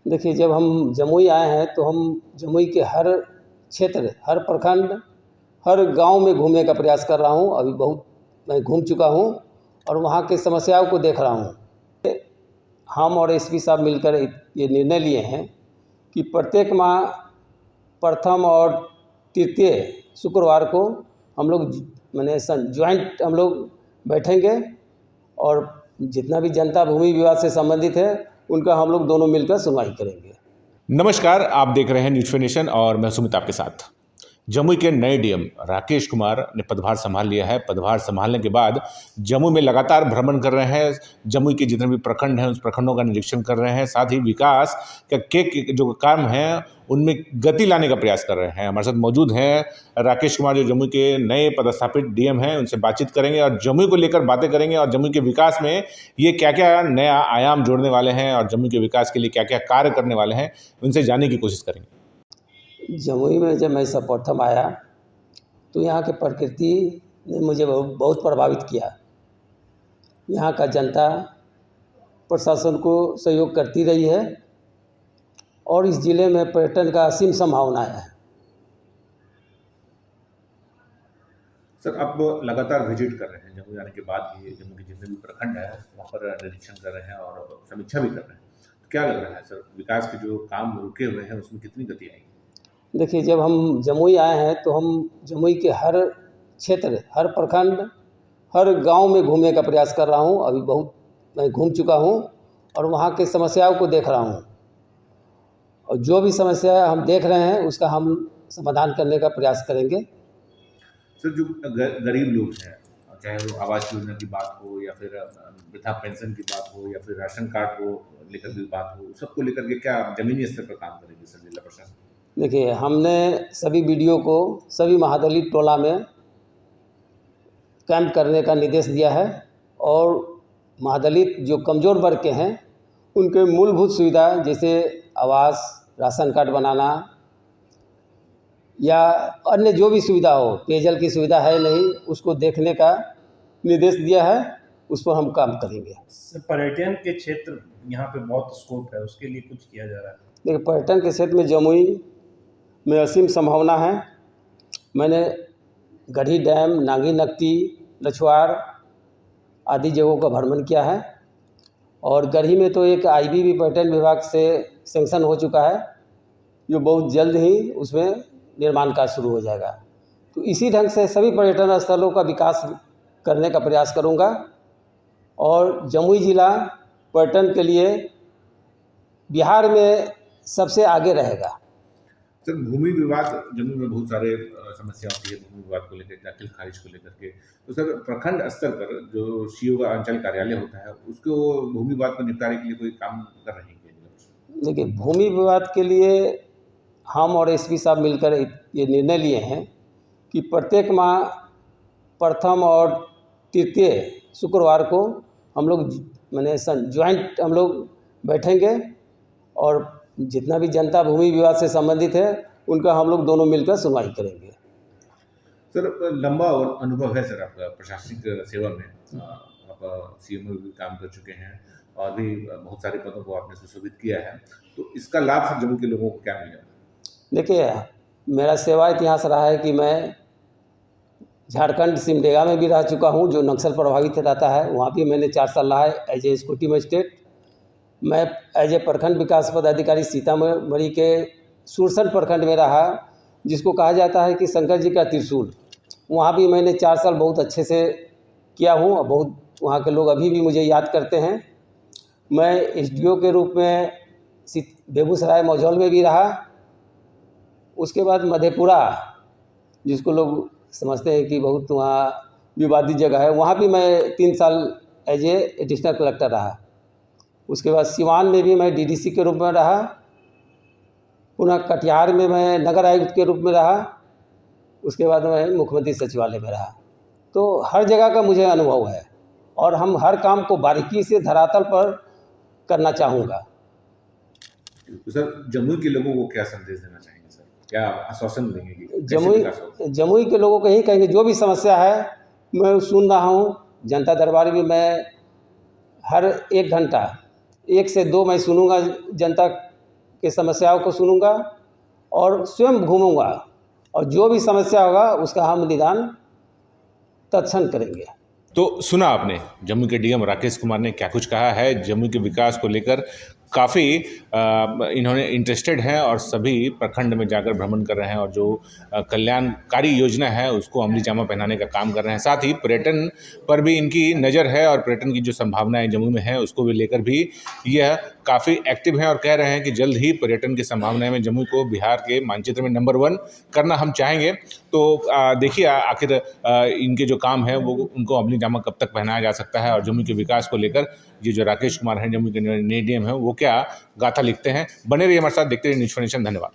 देखिए, जब हम जमुई आए हैं तो हम जमुई के हर क्षेत्र, हर प्रखंड, हर गांव में घूमने का प्रयास कर रहा हूं। अभी बहुत मैं घूम चुका हूं और वहां की समस्याओं को देख रहा हूं। हम और एसपी साहब मिलकर ये निर्णय लिए हैं कि प्रत्येक माह प्रथम और तृतीय शुक्रवार को हम लोग माने ज्वाइंट हम लोग बैठेंगे और जितना भी जनता भूमि विवाद से संबंधित है उनका हम लोग दोनों मिलकर सुनवाई करेंगे। नमस्कार, आप देख रहे हैं न्यूज़ नेशन और मैं सुमित आपके साथ। जमुई के नए डीएम राकेश कुमार ने पदभार संभाल लिया है। पदभार संभालने के बाद जमुई में लगातार भ्रमण कर रहे हैं। जमुई के जितने भी प्रखंड हैं उस प्रखंडों का निरीक्षण कर रहे हैं, साथ ही विकास के जो काम हैं उनमें गति लाने का प्रयास कर रहे हैं। हमारे साथ मौजूद हैं राकेश कुमार, जो जमुई के नए पदस्थापित डीएम हैं। उनसे बातचीत करेंगे और जमुई को लेकर बातें करेंगे और जमुई के विकास में ये क्या क्या नया आयाम जोड़ने वाले हैं और जमुई के विकास के लिए क्या क्या कार्य करने वाले हैं, उनसे जानने की कोशिश करेंगे। जमुई में जब मैं सर्वप्रथम आया तो यहाँ की प्रकृति ने मुझे बहुत प्रभावित किया। यहाँ का जनता प्रशासन को सहयोग करती रही है और इस ज़िले में पर्यटन का असीम संभावना है। सर, आप लगातार विजिट कर रहे हैं जमुई आने के बाद भी, जम्मू के जितने भी प्रखंड है वहाँ पर निरीक्षण कर रहे हैं और समीक्षा भी कर रहे हैं, तो क्या लग रहा है सर, विकास के जो काम रुके हुए हैं उसमें कितनी गति आएगी? देखिए, जब हम जमुई आए हैं तो हम जमुई के हर क्षेत्र, हर प्रखंड, हर गांव में घूमने का प्रयास कर रहा हूं। अभी बहुत मैं घूम चुका हूं और वहां की समस्याओं को देख रहा हूं और जो भी समस्या हम देख रहे हैं उसका हम समाधान करने का प्रयास करेंगे। सर, जो गरीब लोग हैं, चाहे वो आवास योजना की बात हो या फिर वृद्धा पेंशन की बात हो या फिर राशन कार्ड को लेकर की बात हो, सबको लेकर के क्या जमीनी स्तर पर काम करेंगे सर जिला प्रशासन? देखिए, हमने सभी बीडीओ को सभी महादलित टोला में कैंप करने का निर्देश दिया है और महादलित जो कमज़ोर वर्ग के हैं उनके मूलभूत सुविधा जैसे आवास, राशन कार्ड बनाना या अन्य जो भी सुविधा हो, पेयजल की सुविधा है नहीं, उसको देखने का निर्देश दिया है। उस पर हम काम करेंगे। पर्यटन के क्षेत्र यहाँ पे बहुत स्कोप है, उसके लिए कुछ किया जा रहा है? देखिए, पर्यटन के क्षेत्र में जमुई में असीम संभावना है। मैंने गढ़ी डैम, नांगी नकटी, लछवार आदि जगहों का भ्रमण किया है और गढ़ी में तो एक आईबीबी पर्यटन विभाग से सेंक्शन हो चुका है जो बहुत जल्द ही उसमें निर्माण कार्य शुरू हो जाएगा। तो इसी ढंग से सभी पर्यटन स्थलों का विकास करने का प्रयास करूंगा और जमुई ज़िला पर्यटन के लिए बिहार में सबसे आगे रहेगा। सर, भूमि विवाद जमुई में बहुत सारे समस्या होती है भूमि विवाद को लेकर, दाखिल खारिज को लेकर के, तो सर प्रखंड स्तर पर जो सीओ का अंचल कार्यालय होता है उसको भूमि विवाद को निपटाने के लिए कोई काम कर रहे हैं क्या? देखिए, भूमि विवाद के लिए हम और एसपी साहब मिलकर ये निर्णय लिए हैं कि प्रत्येक माह प्रथम और तृतीय शुक्रवार को हम लोग माने ज्वाइंट हम लोग बैठेंगे और जितना भी जनता भूमि विवाद से संबंधित है उनका हम लोग दोनों मिलकर सुनवाई करेंगे। सर, लंबा अनुभव है सर आपका प्रशासनिक सेवा में, आप सीएम में भी काम कर चुके हैं और भी बहुत सारे पदों को आपने सुशोभित किया है, तो इसका लाभ जम्मू के लोगों को क्या मिलेगा? देखिए, मेरा सेवा इतिहास रहा है कि मैं झारखंड सिमडेगा में भी रह चुका हूं जो नक्सल प्रभावित रहता है, वहाँ भी मैंने 4 साल रहा है एज ए सिक्योरिटी मजिस्ट्रेट। मैं एज ए प्रखंड विकास पदाधिकारी सीतामढ़ी के सुरसर प्रखंड में रहा, जिसको कहा जाता है कि शंकर जी का त्रिशूल। वहाँ भी मैंने 4 साल बहुत अच्छे से किया हूँ और बहुत वहाँ के लोग अभी भी मुझे याद करते हैं। मैं एसडीओ के रूप में बेगूसराय मौजौल में भी रहा। उसके बाद मधेपुरा, जिसको लोग समझते हैं कि बहुत वहाँ विवादित जगह है, वहाँ भी मैं 3 साल एज ए एडिशनल कलेक्टर रहा। उसके बाद सिवान में भी मैं डीडीसी के रूप में रहा। पुनः कटिहार में मैं नगर आयुक्त के रूप में रहा। उसके बाद मैं मुख्यमंत्री सचिवालय में रहा। तो हर जगह का मुझे अनुभव है और हम हर काम को बारीकी से धरातल पर करना चाहूँगा। तो सर, जमुई के लोगों को क्या संदेश देना चाहेंगे सर, क्या आश्वासन देंगे कि कैसे विकास होगा? जमुई के लोगों को यही कहेंगे, जो भी समस्या है मैं सुन रहा हूँ। जनता दरबार भी मैं हर 1 घंटा 1 से 2 मैं सुनूंगा जनता के समस्याओं को सुनूंगा और स्वयं घूमूंगा और जो भी समस्या होगा उसका हम निदान तत्क्षण करेंगे। तो सुना आपने जम्मू के डीएम राकेश कुमार ने क्या कुछ कहा है। जम्मू के विकास को लेकर काफ़ी इन्होंने इंटरेस्टेड हैं और सभी प्रखंड में जाकर भ्रमण कर रहे हैं और जो कल्याणकारी योजना है उसको अमली जामा पहनाने का काम कर रहे हैं। साथ ही पर्यटन पर भी इनकी नज़र है और पर्यटन की जो संभावनाएं जम्मू में है उसको भी लेकर भी यह काफ़ी एक्टिव हैं और कह रहे हैं कि जल्द ही पर्यटन की संभावनाएं में जम्मू को बिहार के मानचित्र में नंबर 1 करना हम चाहेंगे। तो देखिए आखिर इनके जो काम है वो उनको अमली जामा कब तक पहनाया जा सकता है और जम्मू के विकास को लेकर ये जो राकेश कुमार हैं जम्मू के नए डीएम हैं वो क्या गाथा लिखते हैं। बने रहिए हमारे साथ, देखते रहिए न्यूज़ नेशन। धन्यवाद।